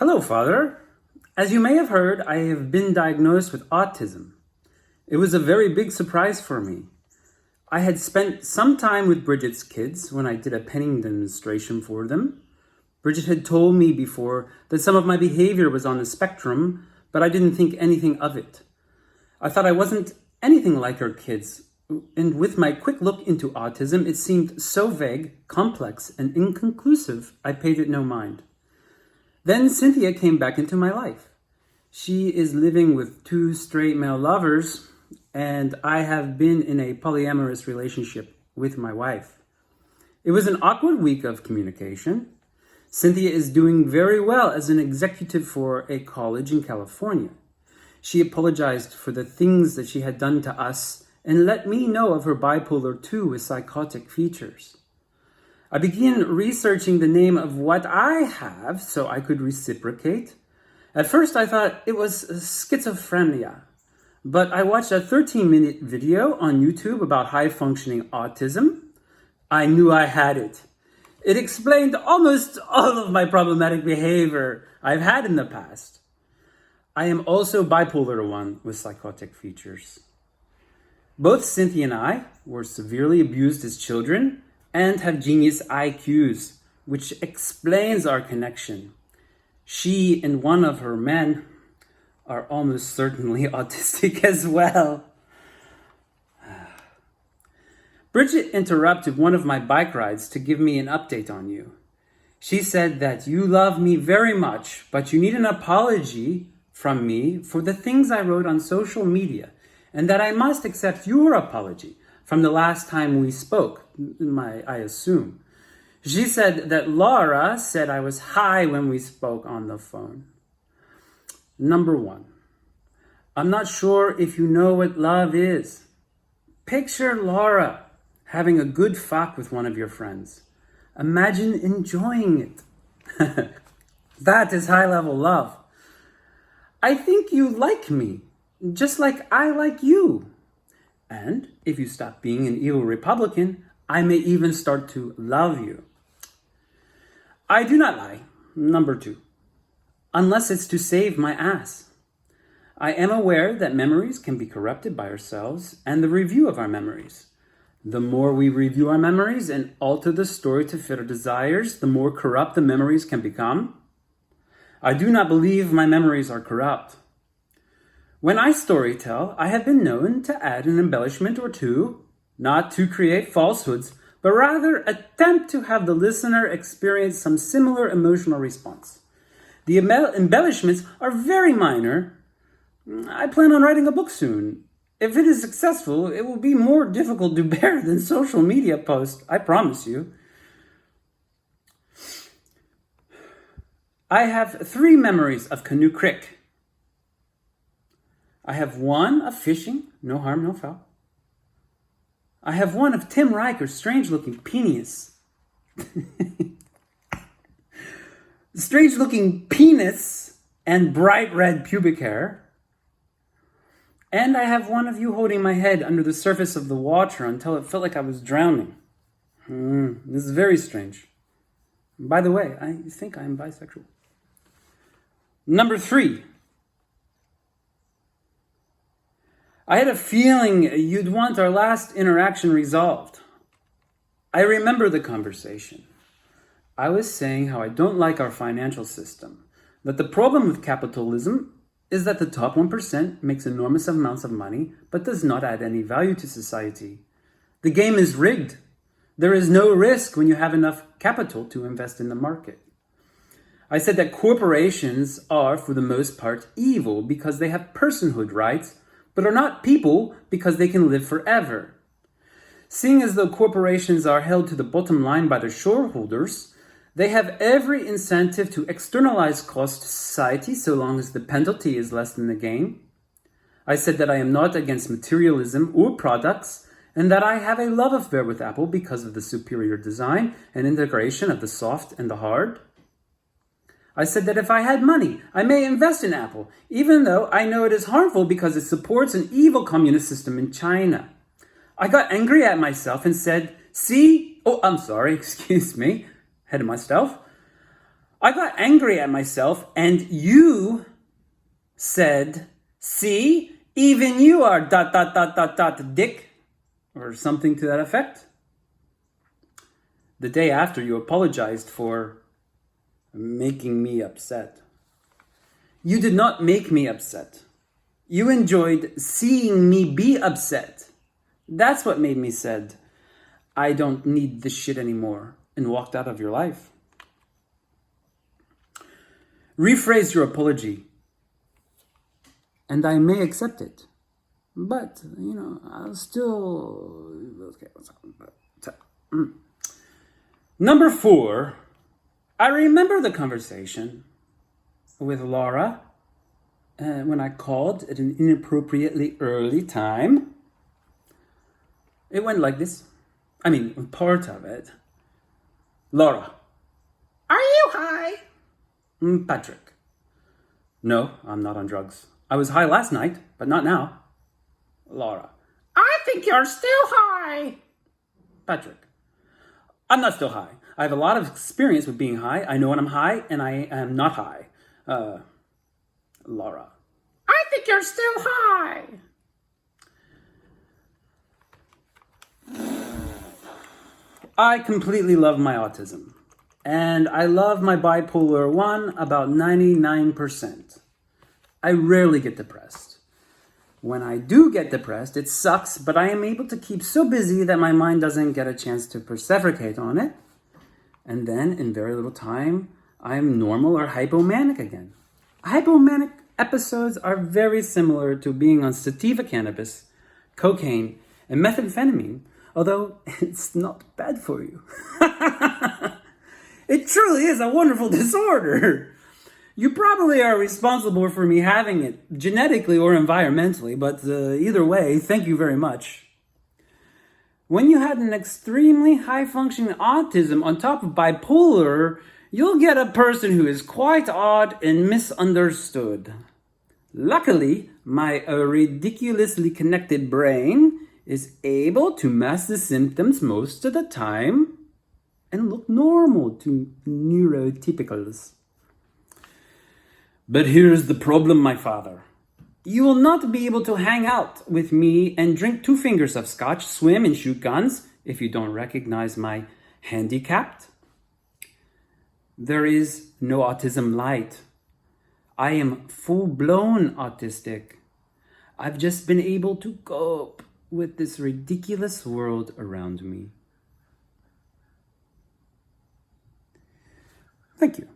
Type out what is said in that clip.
Hello, Father. As you may have heard, I have been diagnosed with autism. It was a very big surprise for me. I had spent some time with Bridget's kids when I did a penning demonstration for them. Bridget had told me before that some of my behavior was on the spectrum, but I didn't think anything of it. I thought I wasn't anything like her kids, and with my quick look into autism, it seemed so vague, complex, and inconclusive, I paid it no mind. Then Cynthia came back into my life. She is living with 2 straight male lovers, and I have been in a polyamorous relationship with my wife. It was an awkward week of communication. Cynthia is doing very well as an executive for a college in California. She apologized for the things that she had done to us and let me know of her bipolar 2 with psychotic features. I began researching the name of what I have so I could reciprocate. At first I thought it was schizophrenia, but I watched a 13-minute video on YouTube about high-functioning autism. I knew I had it. It explained almost all of my problematic behavior I've had in the past. I am also bipolar 1 with psychotic features. Both Cynthia and I were severely abused as children and have genius IQs, which explains our connection. She and one of her men are almost certainly autistic as well. Bridget interrupted one of my bike rides to give me an update on you. She said that you love me very much, but you need an apology from me for the things I wrote on social media, and that I must accept your apology from the last time we spoke, I assume. She said that Laura said I was high when we spoke on the phone. Number 1, I'm not sure if you know what love is. Picture Laura having a good fuck with one of your friends. Imagine enjoying it. That is high-level love. I think you like me, just like I like you. And if you stop being an evil Republican, I may even start to love you. I do not lie. Number 2, unless it's to save my ass. I am aware that memories can be corrupted by ourselves and the review of our memories. The more we review our memories and alter the story to fit our desires, the more corrupt the memories can become. I do not believe my memories are corrupt. When I storytell, I have been known to add an embellishment or two, not to create falsehoods, but rather attempt to have the listener experience some similar emotional response. The embellishments are very minor. I plan on writing a book soon. If it is successful, it will be more difficult to bear than social media posts, I promise you. I have 3 memories of Canoe Creek. I have 1 of fishing, no harm, no foul. I have 1 of Tim Riker's strange-looking penis. Strange-looking penis and bright red pubic hair. And I have 1 of you holding my head under the surface of the water until it felt like I was drowning. This is very strange. By the way, I think I'm bisexual. Number 3. I had a feeling you'd want our last interaction resolved. I remember the conversation. I was saying how I don't like our financial system, that the problem with capitalism is that the top 1% makes enormous amounts of money but does not add any value to society. The game is rigged. There is no risk when you have enough capital to invest in the market. I said that corporations are, for the most part, evil because they have personhood rights, but are not people because they can live forever. Seeing as though corporations are held to the bottom line by their shareholders, they have every incentive to externalize costs to society so long as the penalty is less than the gain. I said that I am not against materialism or products, and that I have a love affair with Apple because of the superior design and integration of the soft and the hard. I said that if I had money, I may invest in Apple, even though I know it is harmful because it supports an evil communist system in China. I got angry at myself and said, excuse me, ahead of myself. I got angry at myself, and you said, see, even you are ... dick, or something to that effect. The day after, you apologized for making me upset. You did not make me upset. You enjoyed seeing me be upset. That's what made me said, I don't need this shit anymore, and walked out of your life. Rephrase your apology, and I may accept it. But, I'll still... Okay. Number 4, I remember the conversation with Laura when I called at an inappropriately early time. It went like this. I mean, part of it. Laura, are you high? Patrick, no, I'm not on drugs. I was high last night, but not now. Laura, I think you're still high. Patrick, I'm not still high. I have a lot of experience with being high. I know when I'm high and I am not high. Laura, I think you're still high. I completely love my autism. And I love my bipolar 1 about 99%. I rarely get depressed. When I do get depressed, it sucks, but I am able to keep so busy that my mind doesn't get a chance to perseverate on it. And then, in very little time, I am normal or hypomanic again. Hypomanic episodes are very similar to being on sativa cannabis, cocaine, and methamphetamine, although it's not bad for you. It truly is a wonderful disorder. You probably are responsible for me having it, genetically or environmentally, but either way, thank you very much. When you had an extremely high-functioning autism on top of bipolar, you'll get a person who is quite odd and misunderstood. Luckily, my ridiculously connected brain is able to mask the symptoms most of the time and look normal to neurotypicals. But here's the problem, my father. You will not be able to hang out with me and drink 2 fingers of scotch, swim, and shoot guns if you don't recognize my handicapped. There is no autism light. I am full-blown autistic. I've just been able to cope with this ridiculous world around me. Thank you.